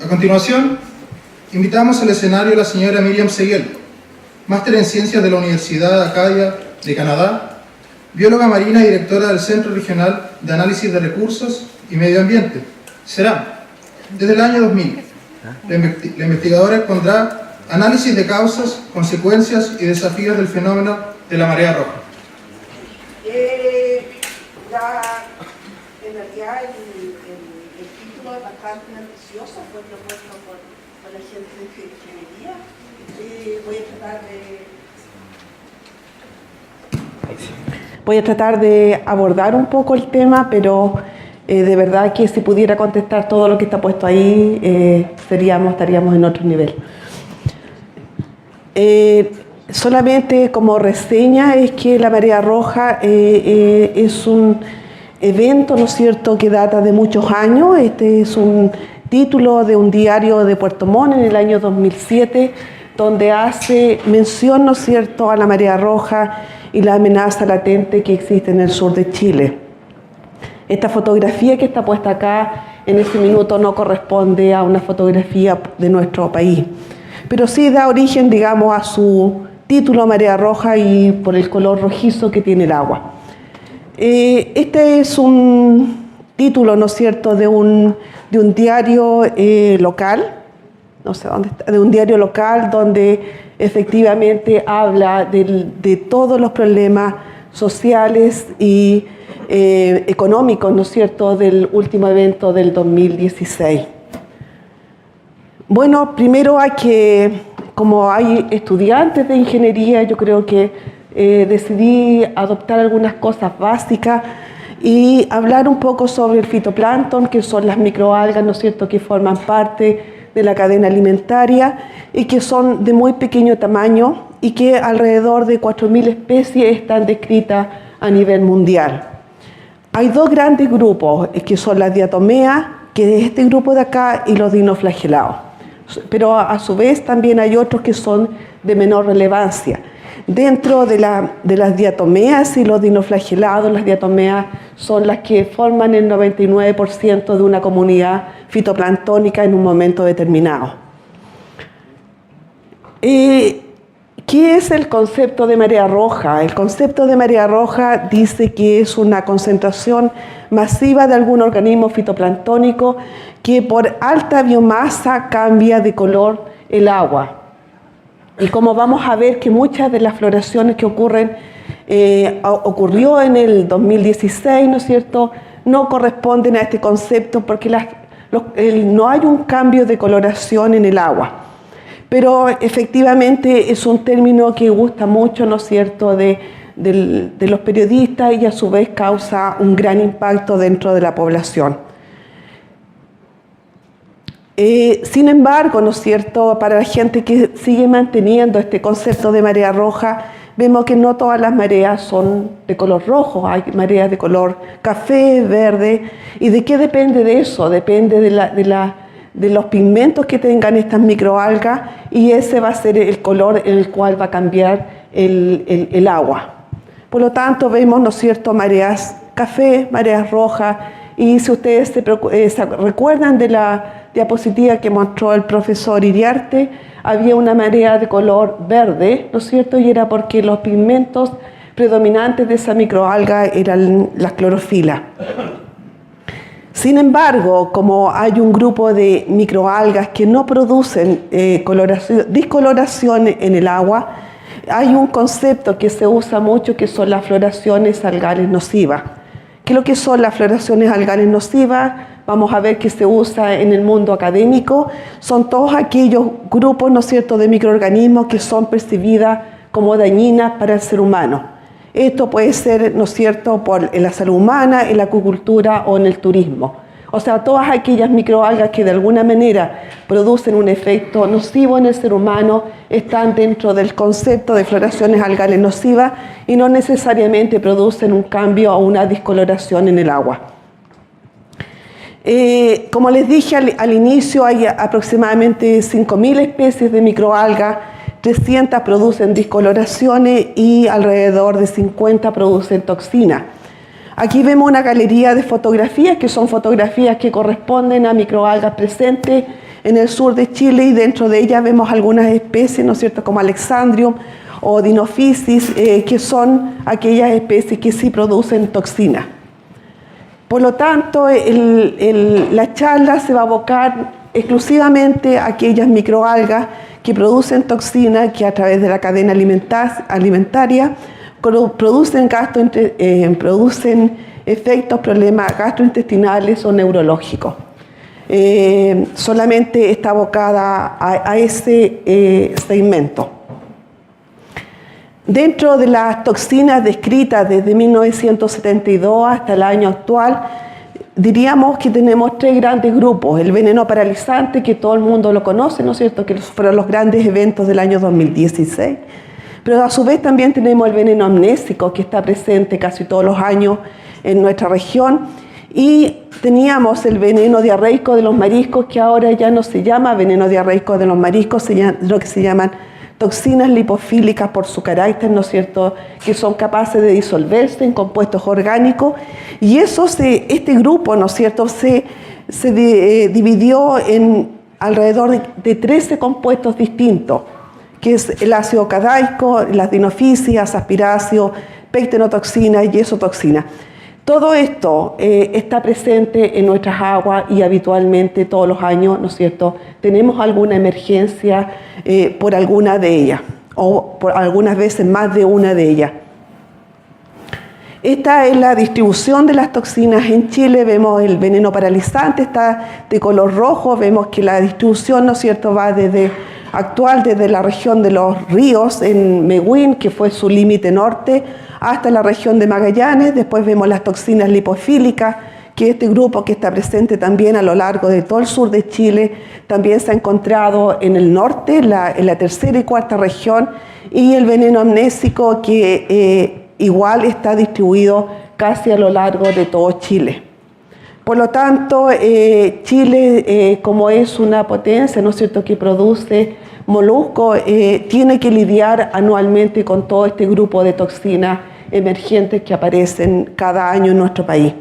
A continuación, invitamos al escenario a la señora Miriam Seguel, máster en Ciencias de la Universidad Acadia de Canadá, bióloga marina y directora del Centro Regional de Análisis de Recursos y Medio Ambiente, CERAM. Desde el año 2000, la investigadora expondrá análisis de causas, consecuencias y desafíos del fenómeno de la marea roja. En realidad el título es bastante ambicioso, fue propuesto por la gente de ingeniería. Voy a tratar de abordar un poco el tema, pero de verdad que si pudiera contestar todo lo que está puesto ahí, estaríamos en otro nivel. Solamente como reseña es que la marea roja es un evento, ¿no es cierto?, que data de muchos años. Este es un título de un diario de Puerto Montt en el año 2007, donde hace mención, ¿no es cierto?, a la marea roja y la amenaza latente que existe en el sur de Chile. Esta fotografía que está puesta acá en este minuto no corresponde a una fotografía de nuestro país, pero sí da origen, digamos, a su título marea roja y por el color rojizo que tiene el agua. Este es un título, ¿no es cierto?, de un diario local, no sé dónde está, de un diario local donde efectivamente habla de todos los problemas sociales y económicos, ¿no es cierto?, del último evento del 2016. Bueno, primero como hay estudiantes de ingeniería, yo creo que decidí adoptar algunas cosas básicas y hablar un poco sobre el fitoplancton, que son las microalgas, ¿no es cierto?, que forman parte de la cadena alimentaria y que son de muy pequeño tamaño y que alrededor de 4.000 especies están descritas a nivel mundial. Hay dos grandes grupos, que son las diatomeas, que es este grupo de acá, y los dinoflagelados. Pero a su vez también hay otros que son de menor relevancia. Dentro de las diatomeas y los dinoflagelados, las diatomeas son las que forman el 99% de una comunidad fitoplanctónica en un momento determinado. ¿Qué es el concepto de marea roja? El concepto de marea roja dice que es una concentración masiva de algún organismo fitoplanctónico que por alta biomasa cambia de color el agua. Y como vamos a ver que muchas de las floraciones que ocurrió en el 2016, ¿no es cierto?, no corresponden a este concepto porque no hay un cambio de coloración en el agua. Pero efectivamente es un término que gusta mucho, ¿no es cierto?, de los periodistas y a su vez causa un gran impacto dentro de la población. Sin embargo, ¿no es cierto?, para la gente que sigue manteniendo este concepto de marea roja, vemos que no todas las mareas son de color rojo, hay mareas de color café, verde. ¿Y de qué depende de eso? Depende de los pigmentos que tengan estas microalgas, y ese va a ser el color en el cual va a cambiar el agua. Por lo tanto, vemos, ¿no es cierto?, mareas café, mareas rojas, y si ustedes se recuerdan de la diapositiva que mostró el profesor Iriarte, había una marea de color verde, ¿no es cierto?, y era porque los pigmentos predominantes de esa microalga eran las clorofilas. Sin embargo, como hay un grupo de microalgas que no producen discoloración en el agua, hay un concepto que se usa mucho que son las floraciones algales nocivas. ¿Qué es lo que son las floraciones algales nocivas? Vamos a ver que se usa en el mundo académico. Son todos aquellos grupos, ¿no es cierto?, de microorganismos que son percibidas como dañinas para el ser humano. Esto puede ser, ¿no es cierto?, en la salud humana, en la acuicultura o en el turismo. O sea, todas aquellas microalgas que de alguna manera producen un efecto nocivo en el ser humano están dentro del concepto de floraciones algales nocivas y no necesariamente producen un cambio o una discoloración en el agua. Como les dije al inicio, hay aproximadamente 5.000 especies de microalgas, 300 producen discoloraciones y alrededor de 50 producen toxinas. Aquí vemos una galería de fotografías, que son fotografías que corresponden a microalgas presentes en el sur de Chile, y dentro de ellas vemos algunas especies, ¿no es cierto?, como Alexandrium o Dinophysis, que son aquellas especies que sí producen toxinas. Por lo tanto, la charla se va a abocar exclusivamente a aquellas microalgas que producen toxinas, que a través de la cadena alimentaria producen efectos, problemas gastrointestinales o neurológicos. Solamente está abocada a ese segmento. Dentro de las toxinas descritas desde 1972 hasta el año actual, diríamos que tenemos tres grandes grupos. El veneno paralizante, que todo el mundo lo conoce, ¿no es cierto?, que fueron los grandes eventos del año 2016. Pero a su vez también tenemos el veneno amnésico, que está presente casi todos los años en nuestra región. Y teníamos el veneno diarreico de los mariscos, que ahora ya no se llama veneno diarreico de los mariscos, lo que se llaman toxinas lipofílicas por su carácter, ¿no es cierto?, que son capaces de disolverse en compuestos orgánicos. Y este grupo, ¿no es cierto?, se dividió en alrededor de 13 compuestos distintos, que es el ácido cadaico, las dinofisias, aspiracio, pectenotoxina y yesotoxina. Todo esto está presente en nuestras aguas y habitualmente todos los años, ¿no es cierto?, tenemos alguna emergencia por alguna de ellas, o por algunas veces más de una de ellas. Esta es la distribución de las toxinas en Chile. Vemos el veneno paralizante, está de color rojo. Vemos que la distribución, ¿no es cierto?, va desde la región de los ríos en Mehuín, que fue su límite norte, hasta la región de Magallanes. Después vemos las toxinas lipofílicas, que este grupo que está presente también a lo largo de todo el sur de Chile, también se ha encontrado en el norte, en la tercera y cuarta región, y el veneno amnésico, que igual está distribuido casi a lo largo de todo Chile. Por lo tanto, Chile, como es una potencia, ¿no es cierto?, que produce moluscos, tiene que lidiar anualmente con todo este grupo de toxinas emergentes que aparecen cada año en nuestro país.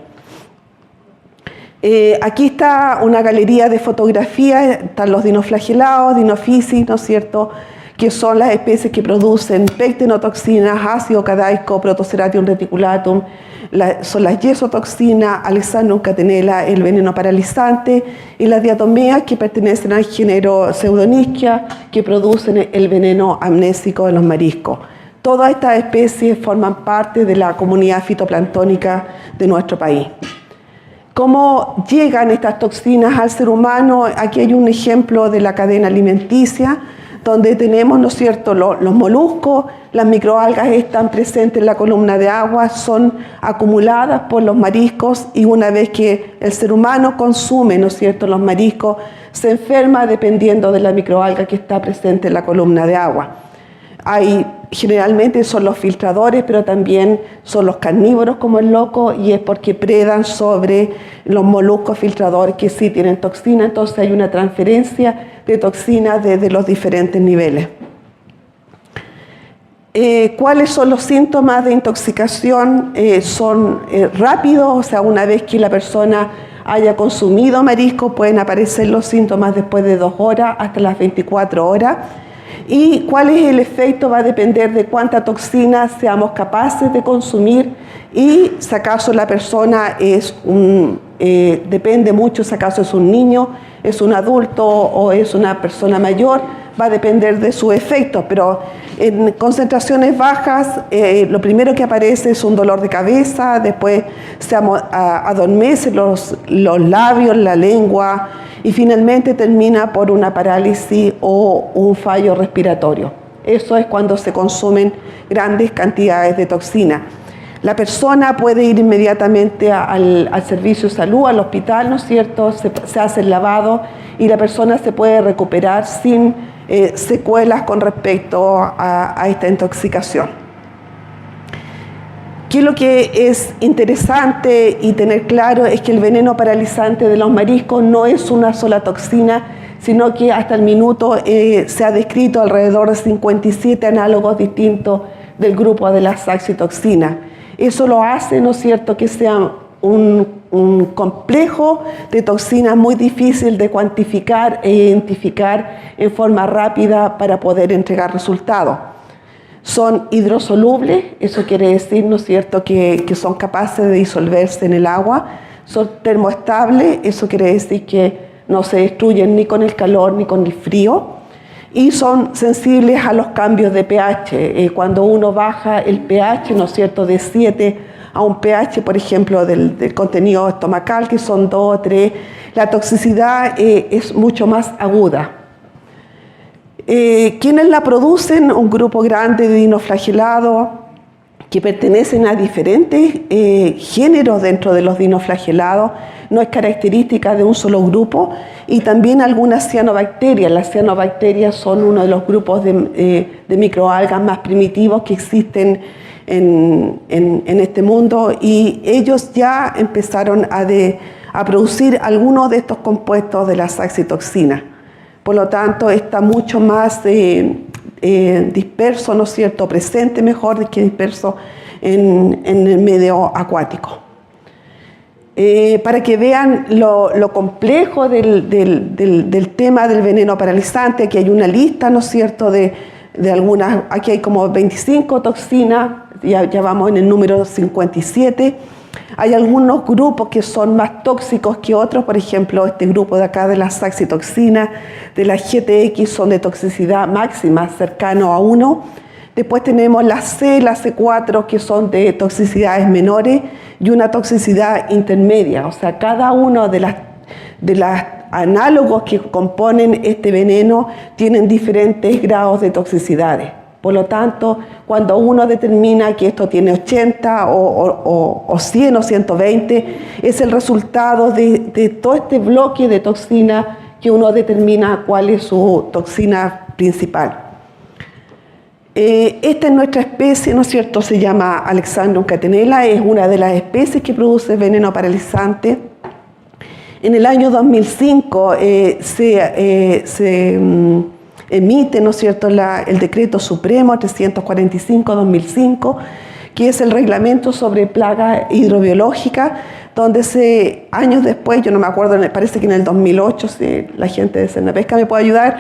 Aquí está una galería de fotografías, están los dinoflagelados, dinophysis, ¿no es cierto?, que son las especies que producen pectenotoxinas, ácido cadaico, Protoceratium reticulatum, son las yesotoxinas, Alexandrium catenella, el veneno paralizante, y las diatomeas, que pertenecen al género Pseudonychia, que producen el veneno amnésico de los mariscos. Todas estas especies forman parte de la comunidad fitoplanctónica de nuestro país. ¿Cómo llegan estas toxinas al ser humano? Aquí hay un ejemplo de la cadena alimenticia, donde tenemos, ¿no es cierto?, los moluscos, las microalgas están presentes en la columna de agua, son acumuladas por los mariscos, y una vez que el ser humano consume, ¿no es cierto?, los mariscos, se enferma dependiendo de la microalga que está presente en la columna de agua. Generalmente son los filtradores, pero también son los carnívoros como el loco, y es porque predan sobre los moluscos filtradores que sí tienen toxina. Entonces hay una transferencia de toxinas desde los diferentes niveles. ¿Cuáles son los síntomas de intoxicación? Son rápidos, o sea, una vez que la persona haya consumido marisco pueden aparecer los síntomas después de 2 horas hasta las 24 horas. ¿Y cuál es el efecto? Va a depender de cuánta toxina seamos capaces de consumir, y si acaso la persona depende mucho si acaso es un niño, es un adulto o es una persona mayor, va a depender de su efecto. Pero en concentraciones bajas, lo primero que aparece es un dolor de cabeza, después se adormecen los labios, la lengua, y finalmente termina por una parálisis o un fallo respiratorio. Eso es cuando se consumen grandes cantidades de toxina. La persona puede ir inmediatamente al servicio de salud, al hospital, ¿no es cierto? Se hace el lavado y la persona se puede recuperar sin secuelas con respecto a esta intoxicación. ¿Qué es lo que es interesante y tener claro? Es que el veneno paralizante de los mariscos no es una sola toxina, sino que hasta el minuto se ha descrito alrededor de 57 análogos distintos del grupo de las saxitoxinas. Eso lo hace, ¿no es cierto?, que sea un un complejo de toxinas muy difícil de cuantificar e identificar en forma rápida para poder entregar resultados. Son hidrosolubles, eso quiere decir, ¿no es cierto?, que son capaces de disolverse en el agua. Son termoestables, eso quiere decir que no se destruyen ni con el calor ni con el frío. Y son sensibles a los cambios de pH. Cuando uno baja el pH, ¿no es cierto?, de 7 a un pH, por ejemplo, del contenido estomacal, que son 2 o 3, la toxicidad es mucho más aguda. ¿Quiénes la producen? Un grupo grande de dinoflagelados que pertenecen a diferentes géneros dentro de los dinoflagelados. No es característica de un solo grupo. Y también algunas cianobacterias. Las cianobacterias son uno de los grupos de microalgas más primitivos que existen en este mundo, y ellos ya empezaron a producir algunos de estos compuestos de la saxitoxina. Por lo tanto, está mucho más disperso, ¿no es cierto?, presente mejor que disperso en el medio acuático. Para que vean lo complejo del tema del veneno paralizante, aquí hay una lista, ¿no es cierto?, de algunas, aquí hay como 25 toxinas, ya vamos en el número 57. Hay algunos grupos que son más tóxicos que otros, por ejemplo, este grupo de acá de la saxitoxina, de la GTX, son de toxicidad máxima, cercano a 1. Después tenemos la C, la C4, que son de toxicidades menores, y una toxicidad intermedia. O sea, cada uno de las análogos que componen este veneno tienen diferentes grados de toxicidades. Por lo tanto, cuando uno determina que esto tiene 80 o 100 o 120, es el resultado de todo este bloque de toxinas que uno determina cuál es su toxina principal. Esta es nuestra especie, ¿no es cierto?, se llama Alexandrium catenella, es una de las especies que produce veneno paralizante. En el año 2005 se emite, ¿no es cierto?, el Decreto Supremo 345-2005, que es el reglamento sobre plagas hidrobiológicas, donde años después, yo no me acuerdo, parece que en el 2008, si la gente de Senapesca me puede ayudar,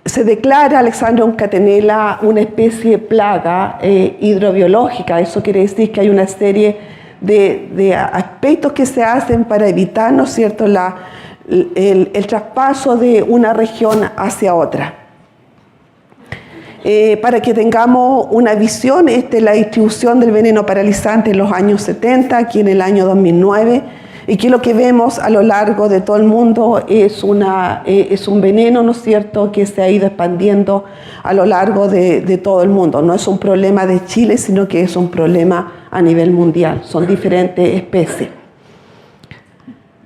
se declara Alexandrium catenella una especie plaga hidrobiológica. Eso quiere decir que hay una serie de aspectos que se hacen para evitar, ¿no es cierto?, el traspaso de una región hacia otra. Para que tengamos una visión, esta es la distribución del veneno paralizante en los años 70, aquí en el año 2009, y que lo que vemos a lo largo de todo el mundo es un veneno, ¿no es cierto?, que se ha ido expandiendo a lo largo de todo el mundo. No es un problema de Chile, sino que es un problema a nivel mundial. Son diferentes especies.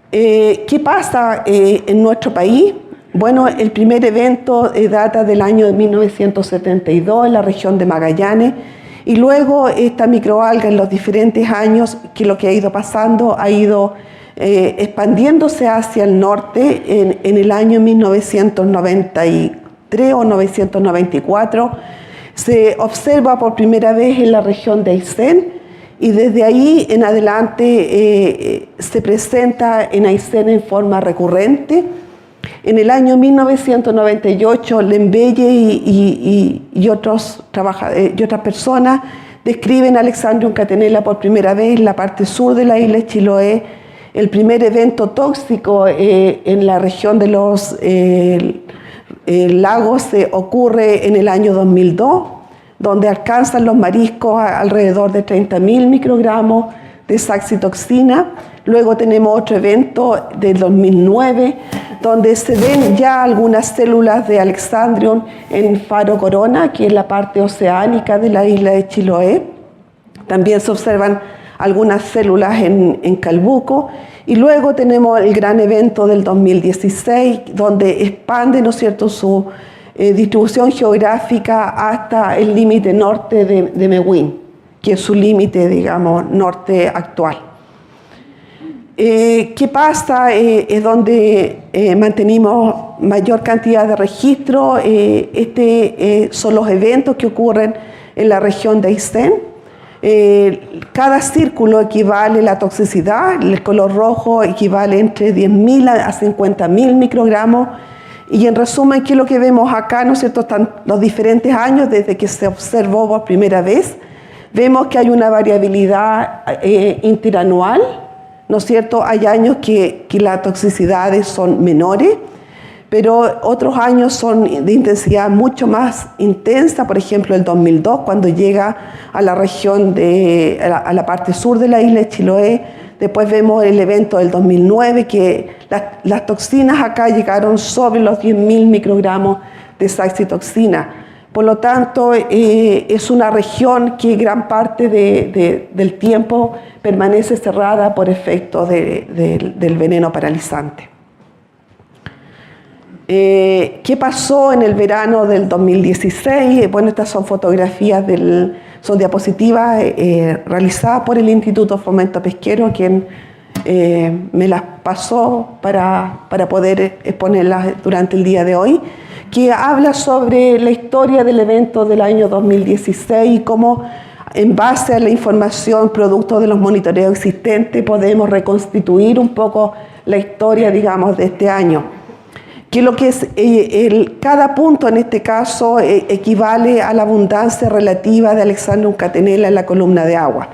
¿Qué pasa en nuestro país? Bueno, el primer evento data del año de 1972 en la región de Magallanes, y luego esta microalga en los diferentes años, que lo que ha ido pasando ha ido expandiéndose hacia el norte. En el año 1993 o 1994 se observa por primera vez en la región de Aysén, y desde ahí en adelante se presenta en Aysén en forma recurrente. En el año 1998, Lembeye y otras personas describen Alexandrium catenella por primera vez en la parte sur de la isla de Chiloé. El primer evento tóxico en la región de los lagos ocurre en el año 2002, donde alcanzan los mariscos alrededor de 30.000 microgramos de saxitoxina. Luego tenemos otro evento del 2009, donde se ven ya algunas células de Alexandrium en Faro Corona, que es la parte oceánica de la isla de Chiloé. También se observan algunas células en Calbuco. Y luego tenemos el gran evento del 2016, donde expande, ¿no es cierto?, su distribución geográfica hasta el límite norte de Mewin, que es su límite, digamos, norte actual. ¿Qué pasa? Es donde mantenimos mayor cantidad de registros. Son los eventos que ocurren en la región de Aysén. Cada círculo equivale a la toxicidad, el color rojo equivale entre 10.000 a 50.000 microgramos. Y en resumen, ¿qué es lo que vemos acá? ¿No es cierto? Están los diferentes años desde que se observó por primera vez. Vemos que hay una variabilidad interanual, ¿no es cierto? Hay años que las toxicidades son menores, pero otros años son de intensidad mucho más intensa. Por ejemplo, el 2002, cuando llega a la región a la parte sur de la isla de Chiloé. Después vemos el evento del 2009, que las toxinas acá llegaron sobre los 10.000 microgramos de saxitoxina. Por lo tanto, es una región que gran parte del tiempo permanece cerrada por efecto del veneno paralizante. ¿Qué pasó en el verano del 2016? Bueno, estas son fotografías, son diapositivas realizadas por el Instituto Fomento Pesquero, quien me las pasó para poder exponerlas durante el día de hoy, que habla sobre la historia del evento del año 2016 y cómo, en base a la información producto de los monitoreos existentes, podemos reconstituir un poco la historia, digamos, de este año. Que lo que es cada punto en este caso equivale a la abundancia relativa de Alexandrium catenella en la columna de agua.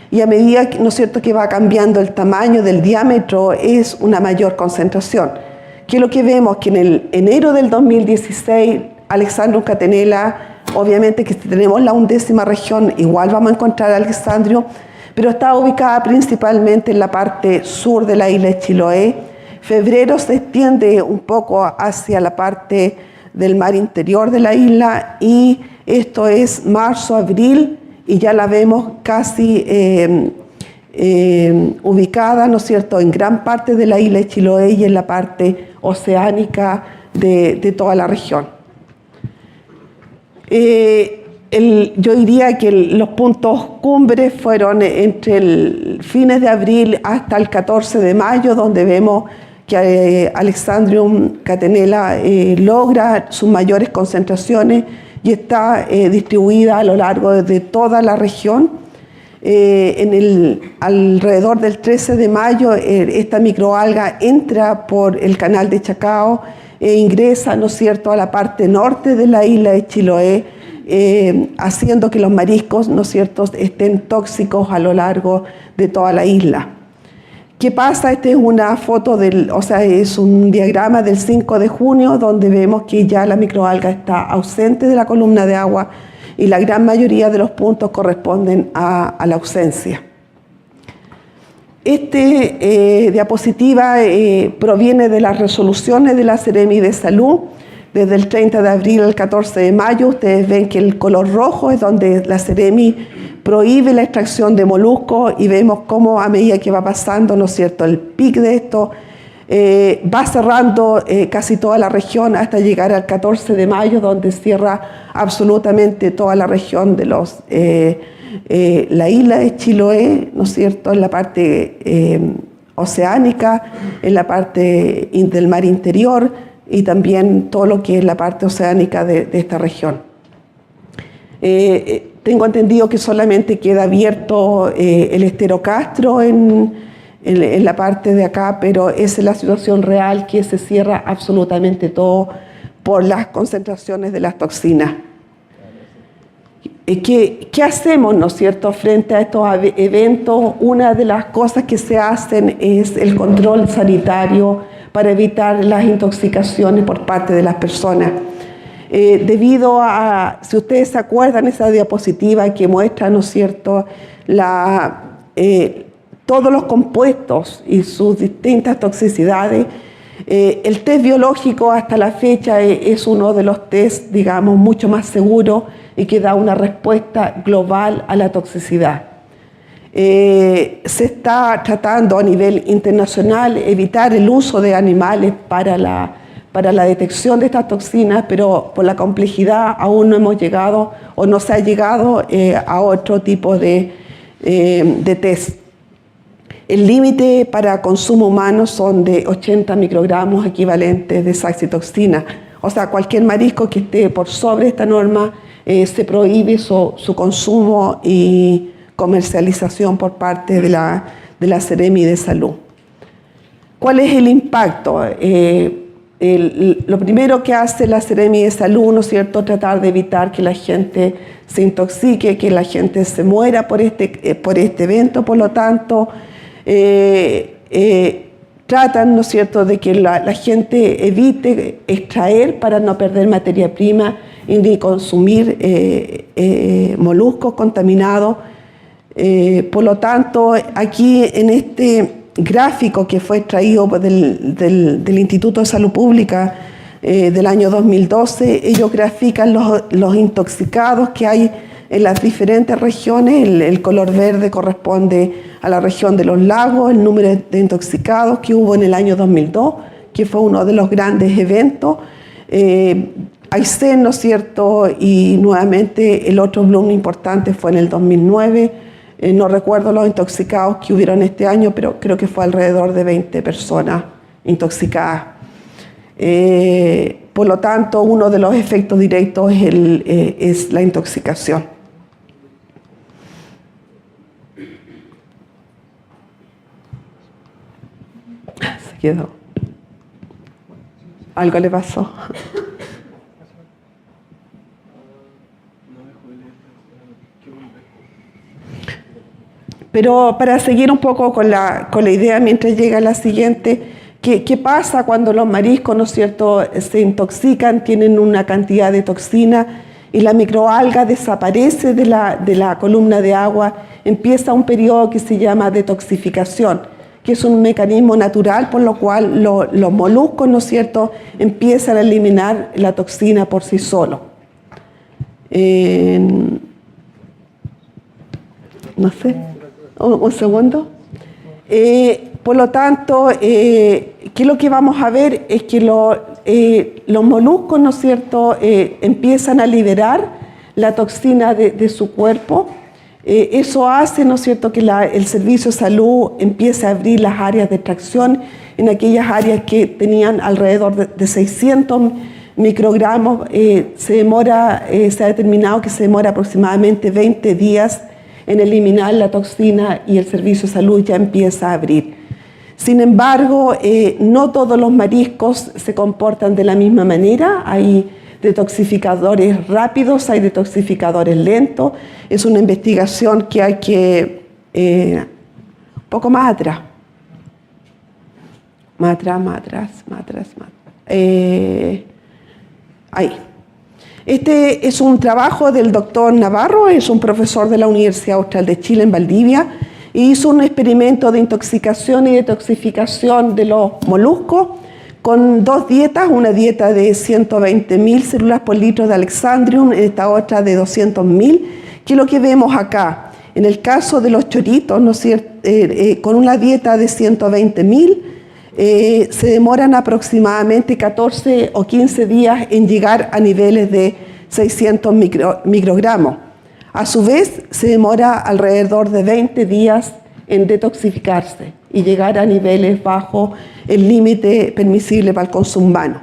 Y a medida, ¿no es cierto?, que va cambiando el tamaño del diámetro, es una mayor concentración. Que lo que vemos que en el enero del 2016, Alexandrium catenella, obviamente que si tenemos la 11ª región, igual vamos a encontrar Alexandrium, pero está ubicada principalmente en la parte sur de la isla de Chiloé. Febrero se extiende un poco hacia la parte del mar interior de la isla, y esto es marzo, abril, y ya la vemos casi ubicada, ¿no es cierto?, en gran parte de la isla de Chiloé y en la parte oceánica de toda la región. Yo diría que los puntos cumbres fueron entre fines de abril hasta el 14 de mayo, donde vemos que Alexandrium catenella logra sus mayores concentraciones y está distribuida a lo largo de toda la región. Alrededor del 13 de mayo esta microalga entra por el canal de Chacao e ingresa, ¿no es cierto?, a la parte norte de la isla de Chiloé, haciendo que los mariscos, ¿no es cierto?, estén tóxicos a lo largo de toda la isla. ¿Qué pasa? Esta es una foto es un diagrama del 5 de junio, donde vemos que ya la microalga está ausente de la columna de agua y la gran mayoría de los puntos corresponden a la ausencia. Diapositiva proviene de las resoluciones de la Seremi de Salud. Desde el 30 de abril al 14 de mayo, ustedes ven que el color rojo es donde la Seremi prohíbe la extracción de moluscos, y vemos cómo a medida que va pasando, ¿no es cierto?, el pic de esto va cerrando casi toda la región hasta llegar al 14 de mayo, donde cierra absolutamente toda la región de la isla de Chiloé, ¿no es cierto?, en la parte oceánica, en la parte del mar interior, y también todo lo que es la parte oceánica de esta región. Tengo entendido que solamente queda abierto el estero Castro en la parte de acá, pero esa es la situación real, que se cierra absolutamente todo por las concentraciones de las toxinas. ¿Qué hacemos, no es cierto?, frente a estos eventos? Una de las cosas que se hacen es el control sanitario para evitar las intoxicaciones por parte de las personas. Debido a, si ustedes se acuerdan, esa diapositiva que muestra, ¿no es cierto?, todos los compuestos y sus distintas toxicidades, el test biológico hasta la fecha es uno de los test, digamos, mucho más seguros y que da una respuesta global a la toxicidad. Se está tratando a nivel internacional evitar el uso de animales para la detección de estas toxinas, pero por la complejidad aún no hemos llegado o no se ha llegado a otro tipo de test. El límite para consumo humano son de 80 microgramos equivalentes de saxitoxina. O sea, cualquier marisco que esté por sobre esta norma se prohíbe su consumo y comercialización por parte de la Seremi de Salud. ¿Cuál es el impacto? Lo primero que hace la Seremi de Salud, ¿no es cierto?, tratar de evitar que la gente se intoxique, que la gente se muera por este evento. Por lo tanto, tratan, ¿no es cierto?, de que la gente evite extraer para no perder materia prima y ni consumir moluscos contaminados. Por lo tanto, aquí en este gráfico que fue extraído del Instituto de Salud Pública del año 2012, ellos grafican los intoxicados que hay en las diferentes regiones. El color verde corresponde a la región de los lagos, el número de intoxicados que hubo en el año 2002, que fue uno de los grandes eventos. Aysén, ¿no es cierto? Y nuevamente el otro bloom importante fue en el 2009. No recuerdo los intoxicados que hubieron este año, pero creo que fue alrededor de 20 personas intoxicadas. Por lo tanto, uno de los efectos directos es la intoxicación. Se quedó. Algo le pasó. Pero para seguir un poco con la idea mientras llega la siguiente, ¿qué pasa cuando los mariscos, ¿no es cierto?, se intoxican, tienen una cantidad de toxina y la microalga desaparece de la columna de agua? Empieza un periodo que se llama detoxificación, que es un mecanismo natural por lo cual los moluscos, ¿no es cierto?, empiezan a eliminar la toxina por sí solos. No sé. Un segundo. Por lo tanto, que lo que vamos a ver es que los moluscos, ¿no es cierto?, empiezan a liberar la toxina de su cuerpo. Eso hace, ¿no es cierto?, que el Servicio de Salud empiece a abrir las áreas de extracción en aquellas áreas que tenían alrededor de 600 microgramos. Se ha determinado que se demora aproximadamente 20 días en eliminar la toxina y el Servicio de Salud ya empieza a abrir. Sin embargo, no todos los mariscos se comportan de la misma manera. Hay detoxificadores rápidos, hay detoxificadores lentos. Es una investigación que hay que... un poco más atrás. Más atrás. Ahí. Este es un trabajo del doctor Navarro, es un profesor de la Universidad Austral de Chile en Valdivia, y hizo un experimento de intoxicación y detoxificación de los moluscos con dos dietas, una dieta de 120.000 células por litro de Alexandrium, esta otra de 200.000, que es lo que vemos acá. En el caso de los choritos, ¿no es cierto?, con una dieta de 120.000, se demoran aproximadamente 14 o 15 días en llegar a niveles de 600 microgramos. A su vez, se demora alrededor de 20 días en detoxificarse y llegar a niveles bajo el límite permisible para el consumo humano.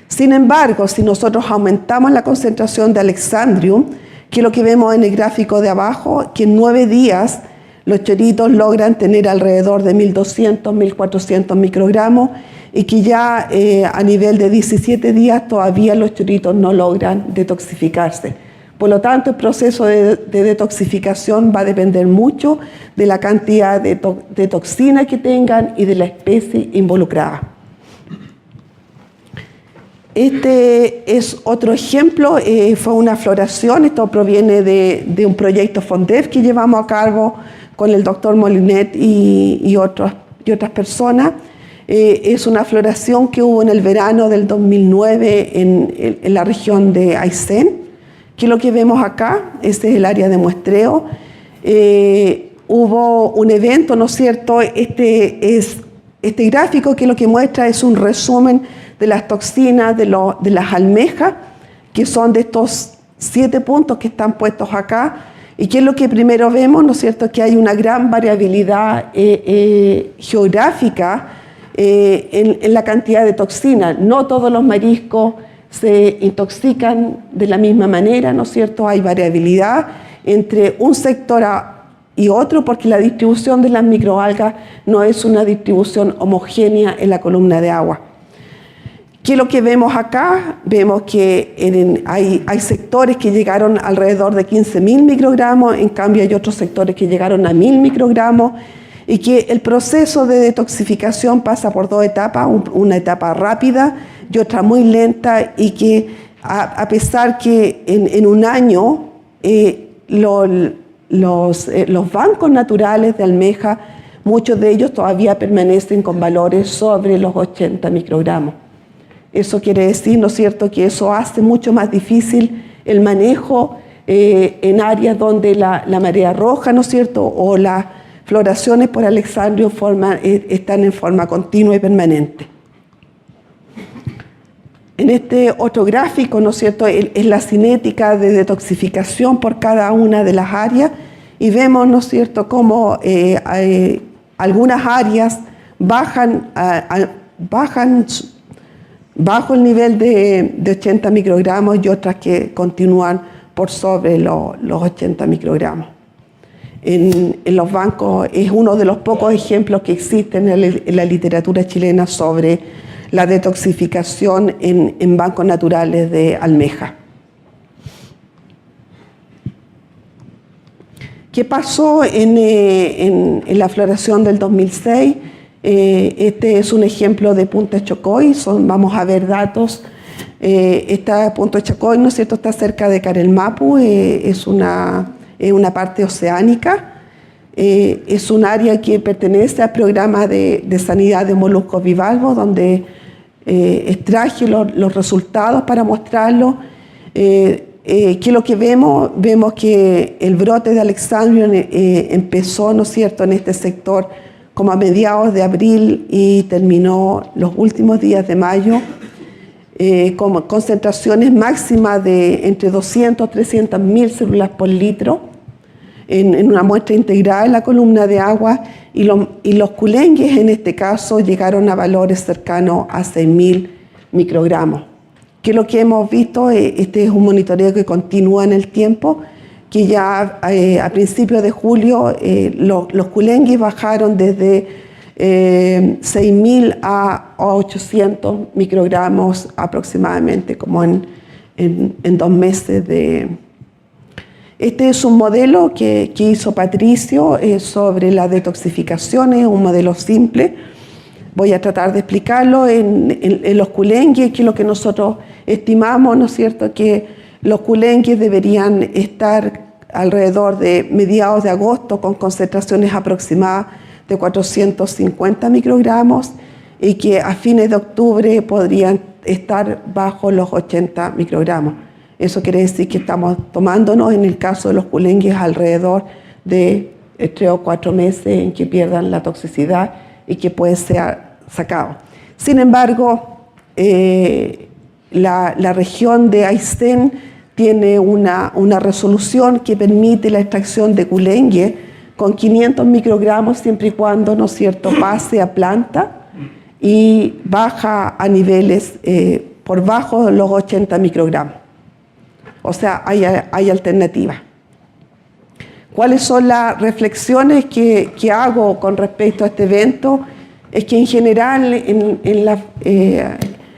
Sin embargo, si nosotros aumentamos la concentración de Alexandrium, que es lo que vemos en el gráfico de abajo, que en 9 días los choritos logran tener alrededor de 1.200, 1.400 microgramos, y que ya a nivel de 17 días todavía los choritos no logran detoxificarse. Por lo tanto, el proceso de detoxificación va a depender mucho de la cantidad de toxina que tengan y de la especie involucrada. Este es otro ejemplo, fue una floración. Esto proviene de un proyecto FONDEF que llevamos a cabo con el doctor Molinet y otras personas. Es una floración que hubo en el verano del 2009 en la región de Aysén, que es lo que vemos acá. Este es el área de muestreo. Hubo un evento, ¿no es cierto? Este gráfico, que lo que muestra es un resumen de las toxinas de las almejas, que son de estos 7 puntos que están puestos acá. ¿Y qué es lo que primero vemos? ¿No es cierto? Que hay una gran variabilidad geográfica en la cantidad de toxinas. No todos los mariscos se intoxican de la misma manera, ¿no es cierto? Hay variabilidad entre un sector y otro porque la distribución de las microalgas no es una distribución homogénea en la columna de agua. ¿Qué es lo que vemos acá? Vemos que hay sectores que llegaron alrededor de 15.000 microgramos, en cambio hay otros sectores que llegaron a 1.000 microgramos, y que el proceso de detoxificación pasa por dos etapas, una etapa rápida y otra muy lenta, y que a pesar que en un año los bancos naturales de almeja, muchos de ellos todavía permanecen con valores sobre los 80 microgramos. Eso quiere decir, ¿no es cierto?, que eso hace mucho más difícil el manejo en áreas donde la marea roja, ¿no es cierto?, o las floraciones por alexandrio están en forma continua y permanente. En este otro gráfico, ¿no es cierto?, es la cinética de detoxificación por cada una de las áreas, y vemos, ¿no es cierto?, cómo algunas áreas bajan bajo el nivel de 80 microgramos y otras que continúan por sobre los 80 microgramos. En los bancos es uno de los pocos ejemplos que existen en la literatura chilena sobre la detoxificación en bancos naturales de almeja. ¿Qué pasó en la floración del 2006? Este es un ejemplo de Punta Chocoy, vamos a ver datos. Punta Chocoy, ¿no es cierto?, está cerca de Carelmapu, es una parte oceánica, es un área que pertenece al programa de sanidad de moluscos bivalvos, donde extraje los resultados para mostrarlos. ¿Qué es lo que vemos? Vemos que el brote de Alexandrium empezó, ¿no es cierto?, en este sector como a mediados de abril y terminó los últimos días de mayo, con concentraciones máximas de entre 200 y 300 mil células por litro en una muestra integrada en la columna de agua, y los culengues en este caso llegaron a valores cercanos a 6.000 microgramos. ¿Qué es lo que hemos visto? Este es un monitoreo que continúa en el tiempo, que ya a principios de julio los culengues bajaron desde 6.000 a 800 microgramos aproximadamente, como en 2 meses. Este es un modelo que hizo Patricio sobre la detoxificación, es un modelo simple. Voy a tratar de explicarlo en los culengues, que es lo que nosotros estimamos, ¿no es cierto?, que los culengues deberían estar alrededor de mediados de agosto con concentraciones aproximadas de 450 microgramos, y que a fines de octubre podrían estar bajo los 80 microgramos. Eso quiere decir que estamos tomándonos, en el caso de los culengues, alrededor de 3 o 4 meses en que pierdan la toxicidad y que puede ser sacado. Sin embargo, la región de Aysén tiene una resolución que permite la extracción de culengue con 500 microgramos siempre y cuando, ¿no es cierto?, pase a planta y baja a niveles por bajo de los 80 microgramos. O sea, hay alternativas. ¿Cuáles son las reflexiones que hago con respecto a este evento? Es que en general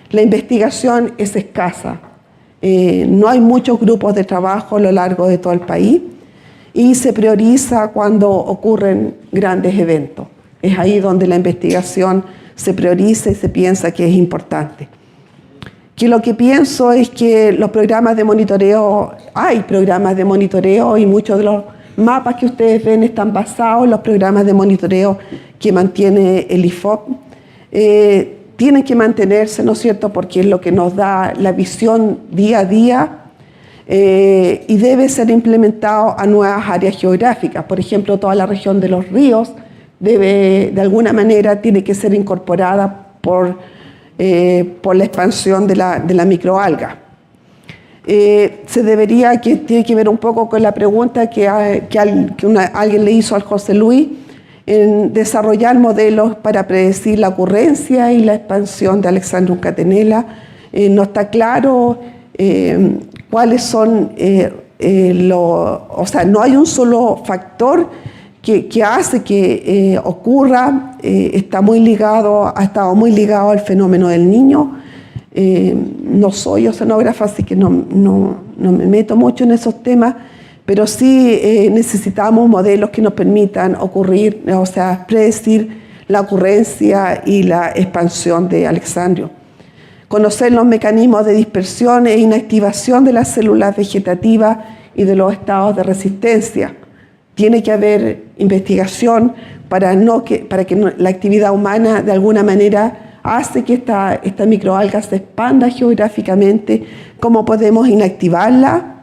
la investigación es escasa. No hay muchos grupos de trabajo a lo largo de todo el país, y se prioriza cuando ocurren grandes eventos. Es ahí donde la investigación se prioriza y se piensa que es importante. Que lo que pienso es que los programas de monitoreo, hay programas de monitoreo, y muchos de los mapas que ustedes ven están basados en los programas de monitoreo que mantiene el IFOP. Tienen que mantenerse, ¿no es cierto?, porque es lo que nos da la visión día a día, y debe ser implementado a nuevas áreas geográficas. Por ejemplo, toda la región de los ríos de alguna manera tiene que ser incorporada por la expansión de la microalga. Tiene que ver un poco con la pregunta que alguien le hizo al José Luis, en desarrollar modelos para predecir la ocurrencia y la expansión de Alexandrium catenella. No está claro cuáles son, o sea, no hay un solo factor que hace que ocurra, ha estado muy ligado al fenómeno del niño. No soy oceanógrafa, así que no me meto mucho en esos temas, pero sí necesitamos modelos que nos permitan predecir la ocurrencia y la expansión de Alexandrio. Conocer los mecanismos de dispersión e inactivación de las células vegetativas y de los estados de resistencia. Tiene que haber investigación para que la actividad humana de alguna manera hace que esta microalga se expanda geográficamente. ¿Cómo podemos inactivarla?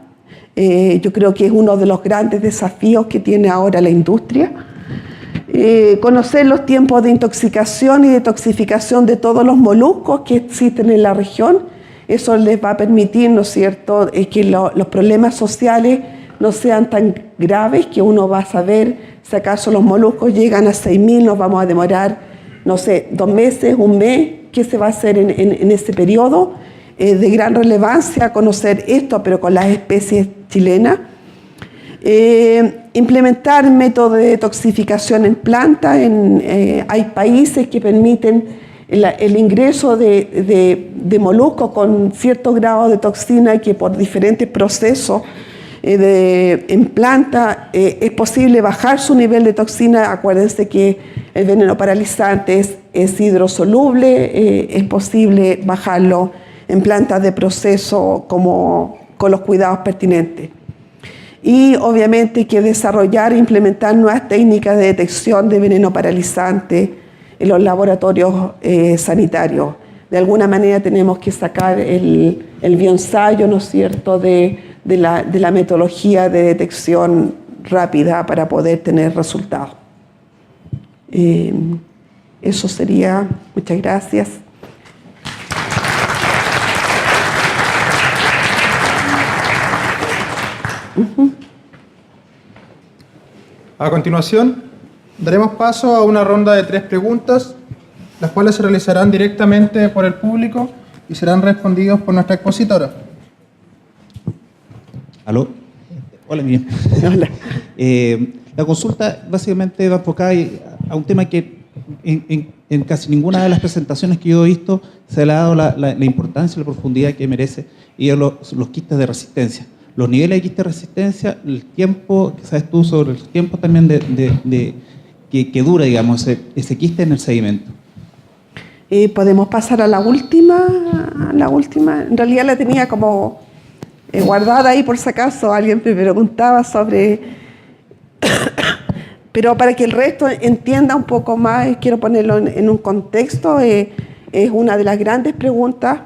Yo creo que es uno de los grandes desafíos que tiene ahora la industria. Conocer los tiempos de intoxicación y detoxificación de todos los moluscos que existen en la región. Eso les va a permitir, ¿no es cierto?, que los problemas sociales no sean tan graves, que uno va a saber si acaso los moluscos llegan a 6.000, nos vamos a demorar, no sé, 2 meses, 1 mes, qué se va a hacer en ese periodo. De gran relevancia conocer esto, pero con las especies chilenas. Implementar métodos de detoxificación en plantas. Hay países que permiten el ingreso de moluscos con cierto grado de toxina que por diferentes procesos en planta es posible bajar su nivel de toxina. Acuérdense que el veneno paralizante es hidrosoluble, es posible bajarlo en plantas de proceso con los cuidados pertinentes. Y obviamente que desarrollar e implementar nuevas técnicas de detección de veneno paralizante en los laboratorios sanitarios. De alguna manera tenemos que sacar el bioensayo, ¿no es cierto?, de la metodología de detección rápida para poder tener resultados. Eso sería. Muchas gracias. A continuación, daremos paso a una ronda de 3 preguntas, las cuales se realizarán directamente por el público y serán respondidas por nuestra expositora. ¿Aló? Hola, Miriam. Hola. La consulta básicamente va enfocada a un tema que en casi ninguna de las presentaciones que yo he visto se le ha dado la importancia y la profundidad que merece, y es los quistes de resistencia. Los niveles de quiste de resistencia, el tiempo, ¿qué sabes tú sobre el tiempo también que dura, digamos, ese quiste en el sedimento? Podemos pasar a la última. En realidad la tenía como guardada ahí por si acaso alguien me preguntaba sobre. Pero para que el resto entienda un poco más, quiero ponerlo en un contexto. Es una de las grandes preguntas.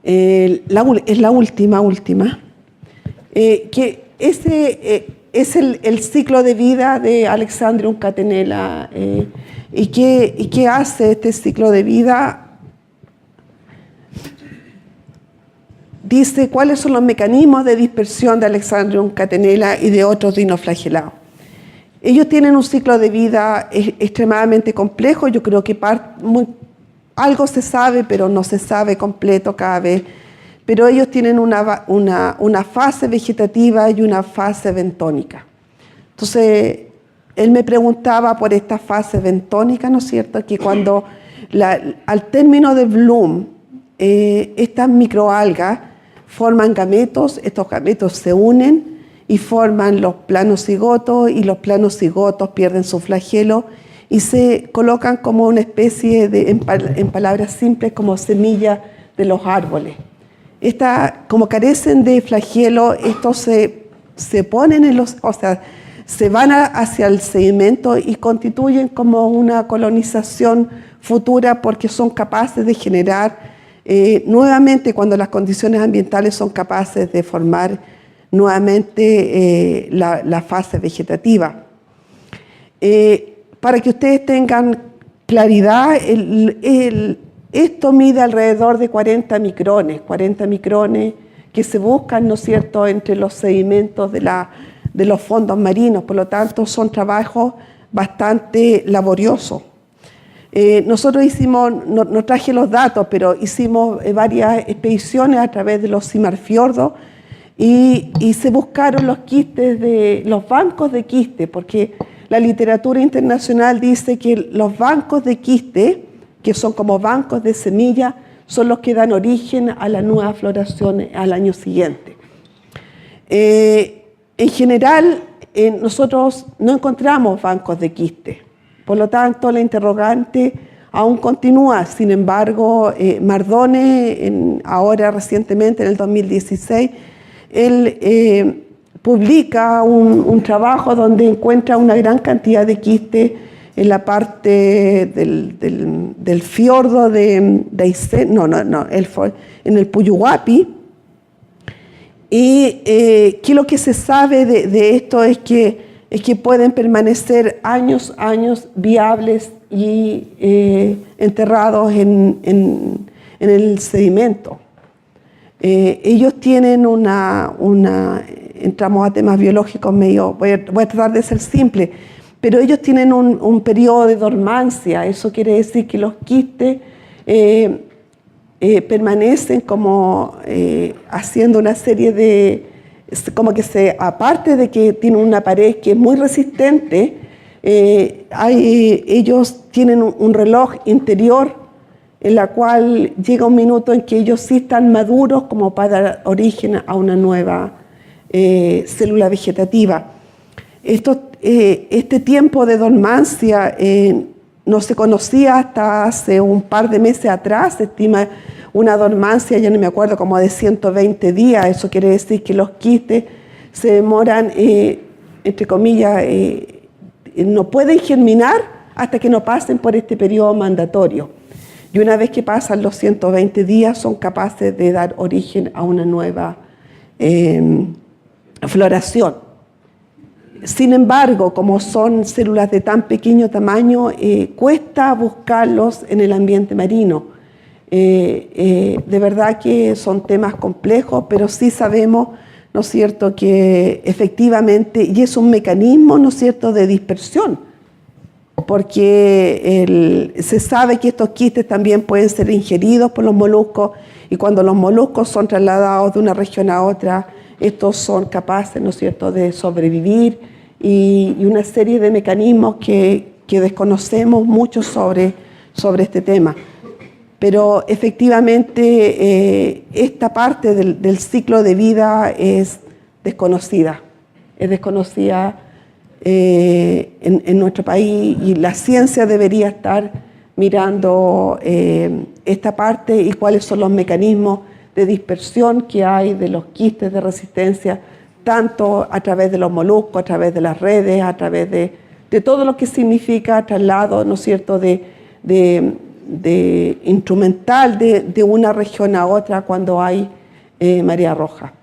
Es la última. Que ese es el ciclo de vida de Alexandrium catenella. ¿Y qué hace este ciclo de vida? Dice cuáles son los mecanismos de dispersión de Alexandrium catenella y de otros dinoflagelados. Ellos tienen un ciclo de vida extremadamente complejo. Yo creo que algo se sabe, pero no se sabe completo cada vez. Pero ellos tienen una fase vegetativa y una fase bentónica. Entonces, él me preguntaba por esta fase bentónica, ¿no es cierto? Que cuando al término de bloom, estas microalgas forman gametos, estos gametos se unen y forman los planocigotos, y los planocigotos pierden su flagelo y se colocan como una especie de, en palabras simples, como semilla de los árboles. Como carecen de flagelo, estos se ponen se van hacia el sedimento y constituyen como una colonización futura, porque son capaces de generar nuevamente, cuando las condiciones ambientales son capaces de formar nuevamente la fase vegetativa. Para que ustedes tengan claridad, esto mide alrededor de 40 micrones que se buscan, ¿no es cierto?, entre los sedimentos de los fondos marinos. Por lo tanto, son trabajos bastante laboriosos. Nosotros hicimos, no traje los datos, pero hicimos varias expediciones a través de los Simarfiordos, y se buscaron los quistes los bancos de quiste, porque la literatura internacional dice que los bancos de quiste, que son como bancos de semilla, son los que dan origen a la nueva floración al año siguiente. En general, nosotros no encontramos bancos de quiste, por lo tanto la interrogante aún continúa. Sin embargo, Mardone, ahora recientemente en el 2016, él publica un trabajo donde encuentra una gran cantidad de quistes en la parte del fiordo de Aysén, en el Puyuhuapi. Y que lo que se sabe de esto es que pueden permanecer años viables y enterrados en el sedimento. Ellos tienen entramos a temas biológicos medio, voy a tratar de ser simple, pero ellos tienen un periodo de dormancia. Eso quiere decir que los quistes permanecen como haciendo una serie de, como que aparte de que tienen una pared que es muy resistente, ellos tienen un reloj interior en la cual llega un minuto en que ellos sí están maduros como para dar origen a una nueva célula vegetativa. Este tiempo de dormancia no se conocía hasta hace un par de meses atrás. Se estima una dormancia, ya no me acuerdo, como de 120 días. Eso quiere decir que los quistes se demoran, entre comillas, no pueden germinar hasta que no pasen por este periodo mandatorio. Y una vez que pasan los 120 días son capaces de dar origen a una nueva floración. Sin embargo, como son células de tan pequeño tamaño, cuesta buscarlos en el ambiente marino. De verdad que son temas complejos, pero sí sabemos, ¿no es cierto?, que efectivamente, y es un mecanismo, ¿no es cierto?, de dispersión, porque se sabe que estos quistes también pueden ser ingeridos por los moluscos, y cuando los moluscos son trasladados de una región a otra, estos son capaces, ¿no es cierto?, de sobrevivir, y una serie de mecanismos que desconocemos mucho sobre este tema. Pero efectivamente esta parte del ciclo de vida es desconocida. Es desconocida en nuestro país, y la ciencia debería estar mirando esta parte y cuáles son los mecanismos de dispersión que hay de los quistes de resistencia, tanto a través de los moluscos, a través de las redes, a través de todo lo que significa traslado, ¿no es cierto?, de instrumental de una región a otra cuando hay marea roja.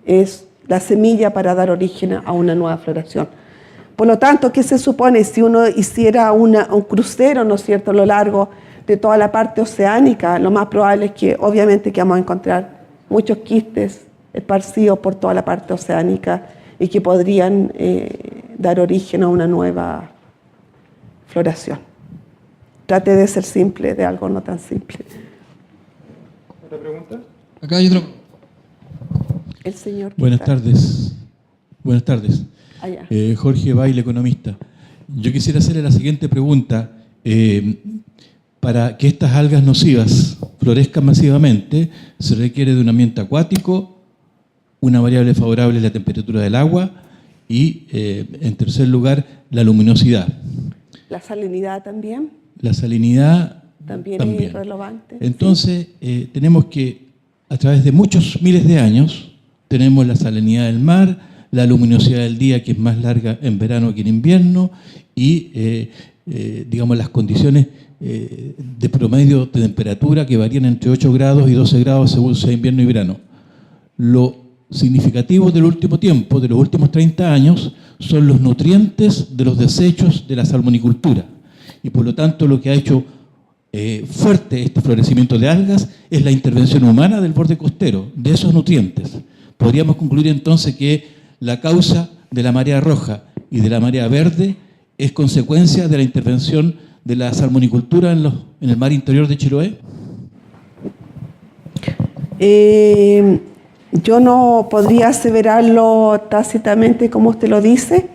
Es la semilla para dar origen a una nueva floración. Por lo tanto, ¿qué se supone? Si uno hiciera un crucero, ¿no es cierto?, a lo largo de toda la parte oceánica, lo más probable es que obviamente que vamos a encontrar muchos quistes esparcidos por toda la parte oceánica y que podrían dar origen a una nueva floración. Trate de ser simple, de algo no tan simple. ¿Otra pregunta? Acá hay otro. El señor. Buenas tardes. Buenas tardes. Allá. Jorge Baile, economista. Yo quisiera hacerle la siguiente pregunta. Para que estas algas nocivas florezcan masivamente, se requiere de un ambiente acuático, una variable favorable es la temperatura del agua y, en tercer lugar, la luminosidad. ¿La salinidad también? La salinidad También es relevante. Entonces, tenemos que, a través de muchos miles de años, tenemos la salinidad del mar, la luminosidad del día, que es más larga en verano que en invierno, y, digamos, las condiciones de promedio de temperatura que varían entre 8 grados y 12 grados según sea invierno y verano. Lo significativo del último tiempo, de los últimos 30 años, son los nutrientes de los desechos de la salmonicultura. Y por lo tanto lo que ha hecho fuerte este florecimiento de algas es la intervención humana del borde costero, de esos nutrientes. Podríamos concluir entonces que la causa de la marea roja y de la marea verde es consecuencia de la intervención de la salmonicultura en el mar interior de Chiloé. Yo no podría aseverarlo tácitamente como usted lo dice,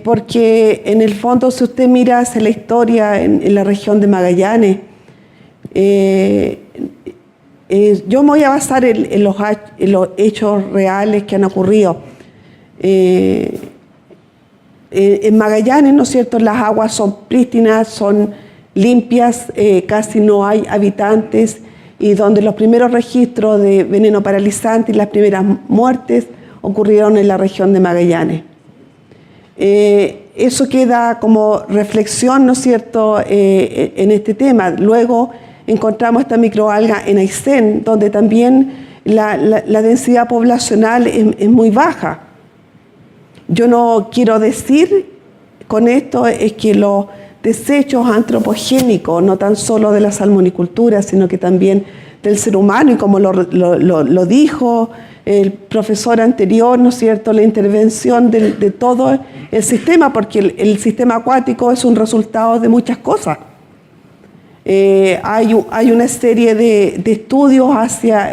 porque en el fondo, si usted mira hacia la historia en la región de Magallanes, yo me voy a basar en los hechos reales que han ocurrido. En Magallanes, ¿no es cierto?, las aguas son prístinas, son limpias, casi no hay habitantes, y donde los primeros registros de veneno paralizante y las primeras muertes ocurrieron en la región de Magallanes. Eso queda como reflexión, ¿no es cierto?, en este tema. Luego encontramos esta microalga en Aysén, donde también la densidad poblacional es muy baja. Yo no quiero decir con esto es que los desechos antropogénicos, no tan solo de la salmonicultura, sino que también del ser humano, y como lo dijo el profesor anterior, ¿no es cierto?, la intervención de todo el sistema, porque el sistema acuático es un resultado de muchas cosas. Hay una serie de estudios hacia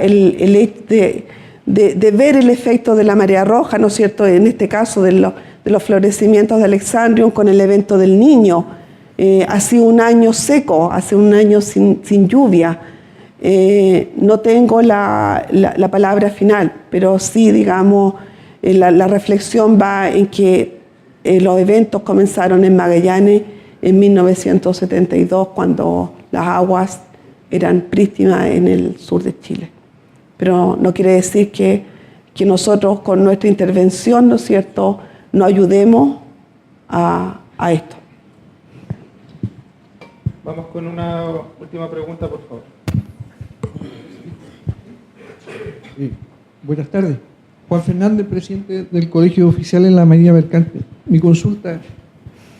de ver el efecto de la marea roja, ¿no es cierto?, en este caso de los florecimientos de Alexandrium con el evento del Niño. Ha sido un año seco, hace un año sin lluvia. No tengo la palabra final, pero sí, digamos, la reflexión va en que los eventos comenzaron en Magallanes en 1972, cuando las aguas eran prístinas en el sur de Chile. Pero no quiere decir que nosotros con nuestra intervención, ¿no es cierto?, no ayudemos a esto. Vamos con una última pregunta, por favor. Buenas tardes. Juan Fernández, presidente del Colegio de Oficiales en la Marina Mercante. Mi consulta: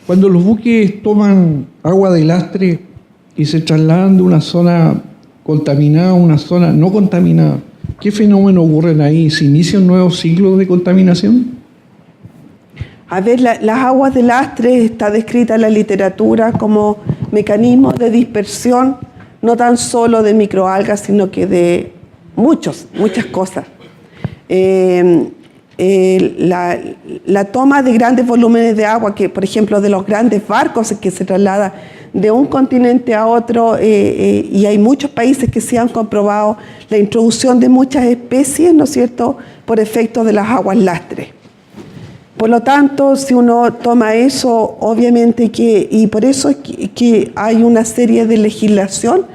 cuando los buques toman agua de lastre y se trasladan de una zona contaminada a una zona no contaminada, ¿qué fenómeno ocurren ahí? ¿Se inicia un nuevo ciclo de contaminación? A ver, las aguas de lastre está descrita en la literatura como mecanismos de dispersión, no tan solo de microalgas, sino que de muchas cosas. La toma de grandes volúmenes de agua, que por ejemplo de los grandes barcos que se trasladan de un continente a otro, y hay muchos países que se han comprobado la introducción de muchas especies, ¿no es cierto?, por efecto de las aguas lastres. Por lo tanto, si uno toma eso, obviamente y por eso es que hay una serie de legislación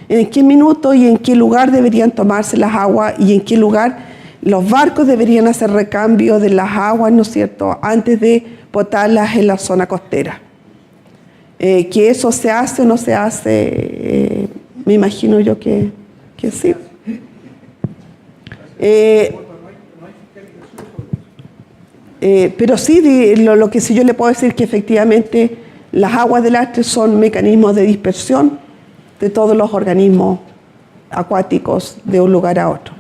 en qué minuto y en qué lugar deberían tomarse las aguas y en qué lugar los barcos deberían hacer recambio de las aguas, ¿no es cierto?, antes de botarlas en la zona costera. Que eso se hace o no se hace, me imagino yo que sí. Pero sí, lo que sí yo le puedo decir que efectivamente las aguas de lastre son mecanismos de dispersión de todos los organismos acuáticos de un lugar a otro.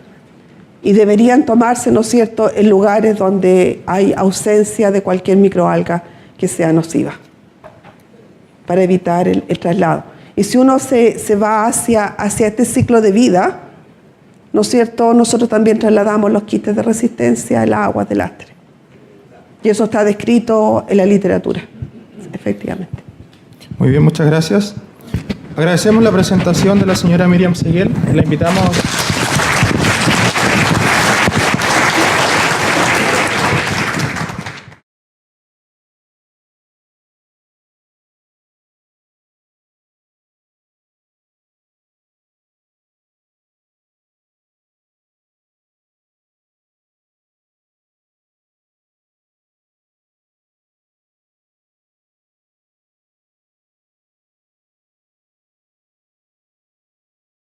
Y deberían tomarse, ¿no es cierto?, en lugares donde hay ausencia de cualquier microalga que sea nociva, para evitar el traslado. Y si uno se va hacia este ciclo de vida, ¿no es cierto?, nosotros también trasladamos los quites de resistencia a las aguas de lastre. Y eso está descrito en la literatura, efectivamente. Muy bien, muchas gracias. Agradecemos la presentación de la señora Miriam Seguel. La invitamos